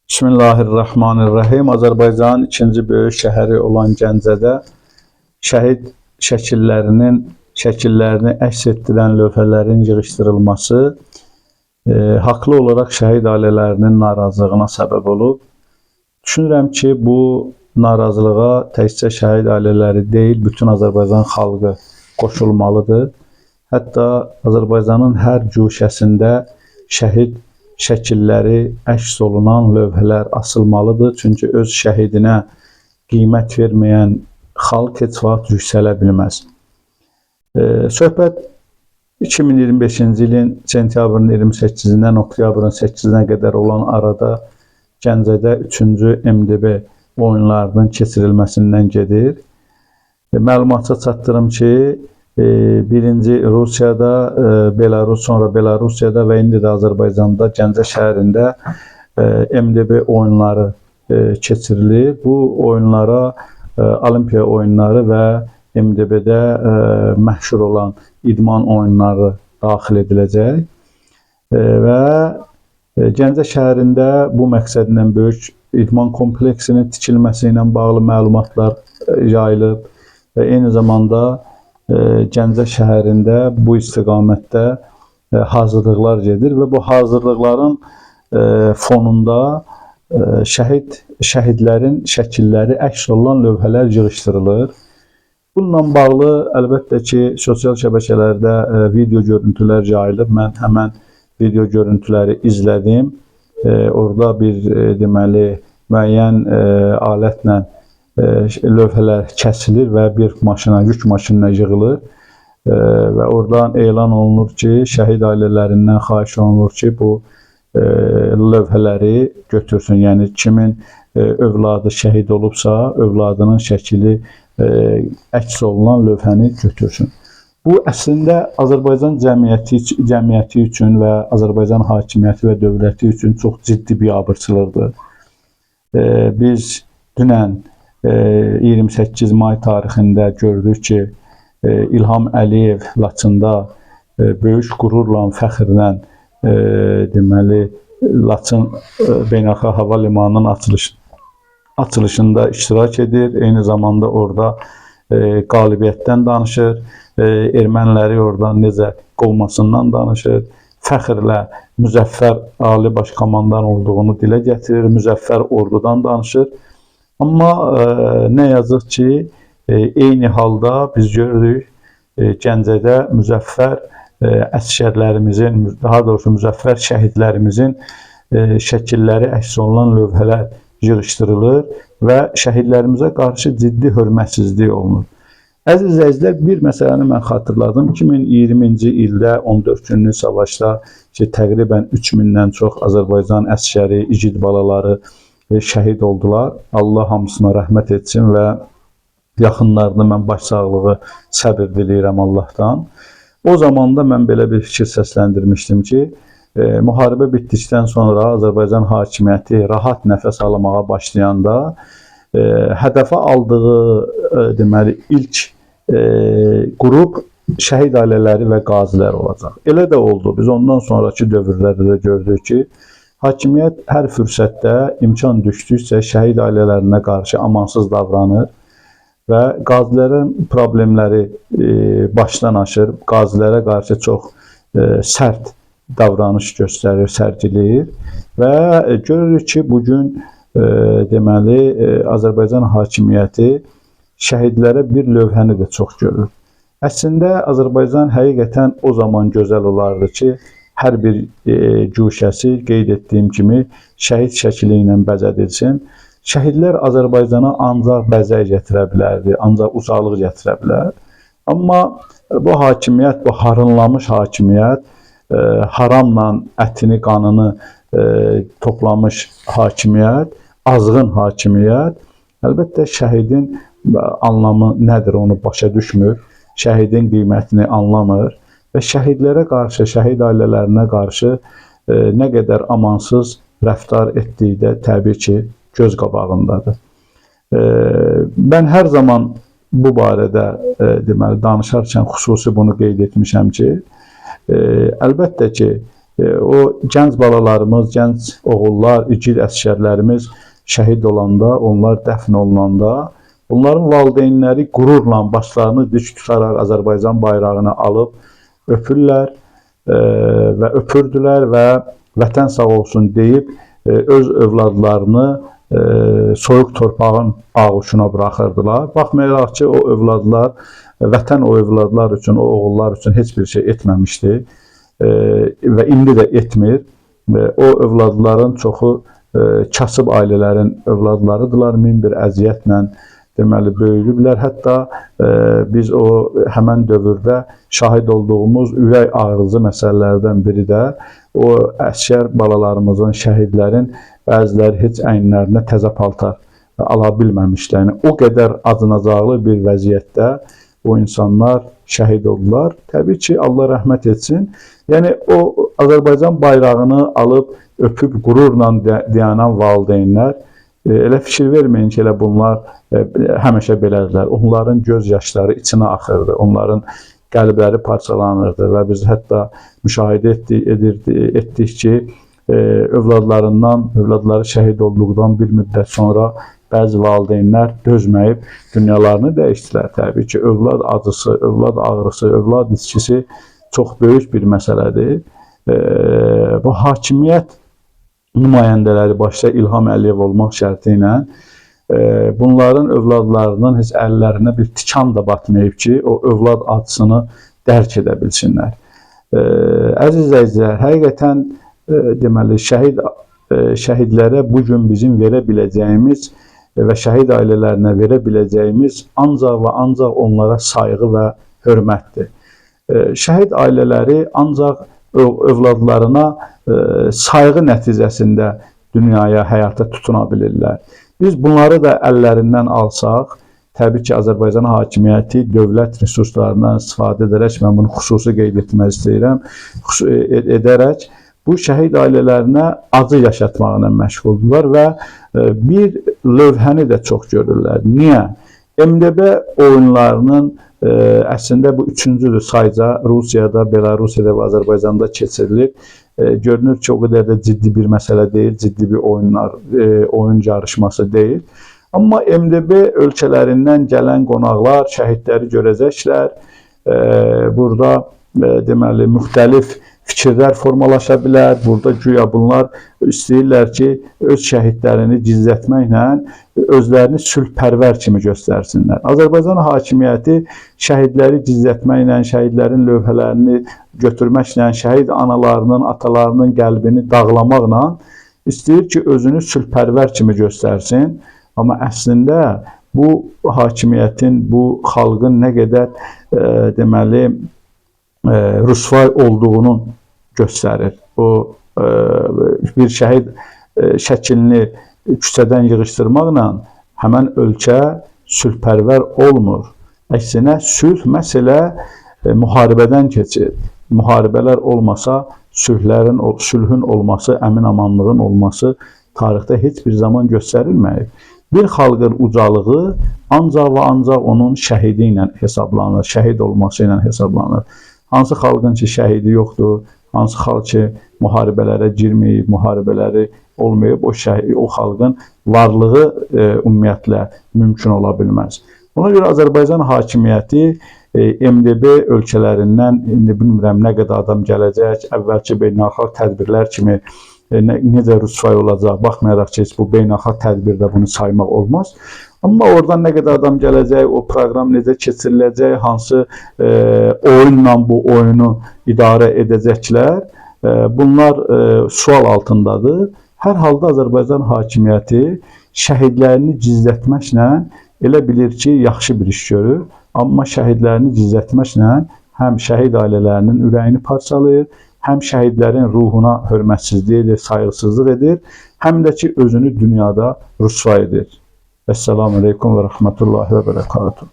Bismillahirrahmanirrahim. Azərbaycanın ikinci böyük şəhəri olan Gəncədə şəhid şəkillərini əks etdirən lövhələrin yığışdırılması haqlı olaraq şəhid ailələrinin narazılığına səbəb olub. Düşünürəm ki, bu narazılığa təkcə şəhid ailələri deyil, bütün Azərbaycan xalqı qoşulmalıdır. Hətta Azərbaycanın hər guşəsində şəhid şəkilləri əks olunan lövhələr asılmalıdır. Çünki öz şəhidinə qiymət verməyən xalq heç vaxt yüksələ bilməz. Söhbət 2025-ci ilin sentyabrın 28-dən oktyabrın 8-nə qədər olan arada Gəncədə 3-cü MDB oyunlarının keçirilməsindən gedir. Məlumatça çatdırım ki, birinci Rusiyada, Belarus, sonra Belarusiyada və indi də Azərbaycanda, Gəncə şəhərində MDB oyunları keçirilir. Bu oyunlara Olimpiya oyunları və MDB-də məşhur olan idman oyunları daxil ediləcək. Və Gəncə şəhərində bu məqsədlə böyük idman kompleksinin tikilməsi ilə bağlı məlumatlar yayılıb və eyni zamanda Gəncə şəhərində bu istiqamətdə hazırlıqlar gedir və bu hazırlıqların fonunda şəhidlərin şəkilləri əks olunan lövhələr yığışdırılır. Bununla bağlı əlbəttə ki, sosial şəbəkələrdə video görüntülər yayılıb. Mən həmən video görüntüləri izlədim. Orada bir deməli müəyyən alətlə lövhələr kəsilir və bir maşına, yük maşınına yığılır və oradan elan olunur ki, şəhid ailələrindən xahiş olunur ki, bu lövhələri götürsün. Yəni kimin övladı şəhid olubsa, övladının şəkili əks olunan lövhəni götürsün. Bu əslində Azərbaycan cəmiyyəti üçün və Azərbaycan hakimiyyəti və dövləti üçün çox ciddi bir biabırçılıqdır. Biz dünən 28 may tarixində gördük ki, İlham Əliyev Laçında böyük qürurla, fəxrlə deməli Laçın Beynəlxalq Hava Limanının açılışında iştirak edir. Eyni zamanda orada qalibiyyətdən danışır, erməniləri oradan necə qovmasından danışır, fəxrlə müzəffər Ali Baş Komandan olduğunu dilə gətirir, müzəffər ordudan danışır. Amma nə yazıq ki, eyni halda biz görürük Gəncədə müzəffər əsgərlərimizin, daha doğrusu müzəffər şəhidlərimizin şəkilləri əks olunan lövhələr yığışdırılır və şəhidlərimizə qarşı ciddi hörmətsizlik olunur. Əziz izləyicilər, bir məsələni mən xatırladım. 2020-ci ildə 14 günlük savaşda ki, təqribən 3000-dən çox Azərbaycan əsgəri, igid balaları şəhid oldular. Allah hamısına rəhmət etsin və yaxınlarına mən başsağlığı, səbir diləyirəm Allahdan. O zamanda mən belə bir fikir səsləndirmişdim ki, müharibə bitdikdən sonra Azərbaycan hakimiyyəti rahat nəfəs almağa başlayanda hədəfə aldığı deməli ilk qrup şəhid ailələri və qazilər olacaq. Elə də oldu. Biz ondan sonraki dövrlərdə də gördük ki, hakimiyyət hər fürsətdə imkan düşdükcə şəhid ailələrinə qarşı amansız davranır və qazilərin problemləri başdan aşır, qazilərə qarşı çox sərt davranış göstərir, sərgiləyir və görürük ki, bugün deməli Azərbaycan hakimiyyəti şəhidlərə bir lövhəni də çox görür. Əslində Azərbaycan həqiqətən o zaman gözəl olardı ki, hər bir guşəsi qeyd etdiyim kimi şəhid şəkili ilə bəzədilsin. Şəhidlər Azərbaycana ancaq bəzək gətirə bilərdi, ancaq ucalıq gətirə bilər. Amma bu hakimiyyət, bu harınlamış hakimiyyət, haramla ətini, qanını toplamış hakimiyyət, azğın hakimiyyət, əlbəttə şəhidin anlamı nədir onu başa düşmür, şəhidin qiymətini anlamır. Və şəhidlərə qarşı, şəhid ailələrinə qarşı nə qədər amansız rəftar etdikdə təbii ki, göz qabağındadır. Mən hər zaman bu barədə deməli danışarkən xüsusi bunu qeyd etmişəm ki, əlbəttə ki, O gənc balalarımız, gənc oğullar, igid əsgərlərimiz şəhid olanda, onlar dəfn olunanda, onların valideynləri qürurla başlarını dik tutaraq Azərbaycan bayrağını alıb öpürlər və öpürdülər və vətən sağ olsun deyib öz övladlarını soyuq torpağın ağuşuna buraxırdılar. Baxmayaraq ki, o övladlar, vətən o övladlar üçün, o oğullar üçün heç bir şey etməmişdi və indi də etmir. O övladların çoxu kasıb ailələrin övladlarıdırlar, min bir əziyyətlə deməli böyüyüblər. Hətta biz o həmən dövrdə şahid olduğumuz ürək ağrıcı məsələlərdən biri də o əsgər balalarımızın, şəhidlərin bəziləri heç əyinlərinə təzə paltar ala bilməmişlər. Yəni, o qədər acınacaqlı bir vəziyyətdə o insanlar şəhid oldular. Təbii ki, Allah rəhmət etsin. Yəni, o Azərbaycan bayrağını alıb, öpüb, qürurla dayanan valideynlər, elə fikir verməyin ki, elə bunlar həmişə belədirlər. Onların göz yaşları içinə axırdı, onların qəlbləri parçalanırdı və biz hətta müşahidə etdik ki, övladları şəhid olduqdan bir müddət sonra bəzi valideynlər dözməyib dünyalarını dəyişdilər. Təbii ki, övlad acısı, övlad ağrısı, övlad içkisi çox böyük bir məsələdir. Bu hakimiyyət nümayəndələri başda İlham Əliyev olmaq şərti ilə bunların övladlarının heç əllərinə bir tikan da batmayıb ki, o övlad acısını dərk edə bilsinlər. Əziz izləyicilər, həqiqətən deməli, şəhidlərə bugün bizim verə biləcəyimiz və şəhid ailələrinə verə biləcəyimiz ancaq və ancaq onlara sayğı və hörmətdir. Şəhid ailələri ancaq övladlarına sayğı nəticəsində dünyaya, həyata tutuna bilirlər. Biz bunları da əllərindən alsaq, təbii ki, Azərbaycan hakimiyyəti dövlət resurslarından istifadə edərək, mən bunu xüsusi qeyd etmək istəyirəm, edərək, bu şəhid ailələrinə acı yaşatmaqla məşğuldurlar və bir lövhəni də çox görürlər. Niyə? MDB oyunlarının əslində bu üçüncüdür sayca Rusiyada, Belarusiyada və Azərbaycanda keçirilir. Görünür ki, o qədər də ciddi bir məsələ deyil, ciddi bir oyun yarışması deyil. Amma MDB ölkələrindən gələn qonaqlar şəhidləri görəcəklər. Burada deməli müxtəlif fikirlər formalaşa bilər. Burada güya bunlar istəyirlər ki, öz şəhidlərini gizlətməklə özlərini sülhpərvər kimi göstərsinlər. Azərbaycan hakimiyyəti şəhidləri gizlətməklə, şəhidlərin lövhələrini götürməklə, şəhid analarının, atalarının qəlbini dağlamaqla istəyir ki, özünü sülhpərvər kimi göstərsin. Amma əslində bu hakimiyyətin, bu xalqın nə qədər deməli rüsvay olduğunu göstərir. O bir şəhid şəklini küçədən yığışdırmaqla həmən ölkə sülhpərvər olmur. Əksinə sülh məsələ müharibədən keçir. Müharibələr olmasa sülhün olması, əmin-amanlığın olması tarixdə heç bir zaman göstərilməyib. Bir xalqın ucalığı ancaq və ancaq onun şəhidi ilə hesablanır, şəhid olması ilə hesablanır. Hansı xalqın ki şəhidi yoxdur, hansı xalq ki müharibələrə girməyib, müharibələri olmayıb, o xalqın varlığı ümumiyyətlə mümkün ola bilməz. Ona görə Azərbaycan hakimiyyəti MDB ölkələrindən, indi bilmirəm nə qədər adam gələcək, əvvəlki beynəlxalq tədbirlər kimi necə rüsvay olacaq, baxmayaraq ki, bu beynəlxalq tədbirdə bunu saymaq olmaz. Amma oradan nə qədər adam gələcək, o proqram necə keçiriləcək, hansı oyunla bu oyunu idarə edəcəklər, bunlar sual altındadır. Hər halda Azərbaycan hakimiyyəti şəhidlərini gizlətməklə elə bilir ki, yaxşı bir iş görür. Amma şəhidlərini gizlətməklə həm şəhid ailələrinin ürəyini parçalayır, həm şəhidlərin ruhuna hörmətsizlik edir, sayğısızlıq edir, həm də ki, özünü dünyada rüsva edir. Esselamu Aleyküm və Rəhmətullahi və Bərəkatuhu.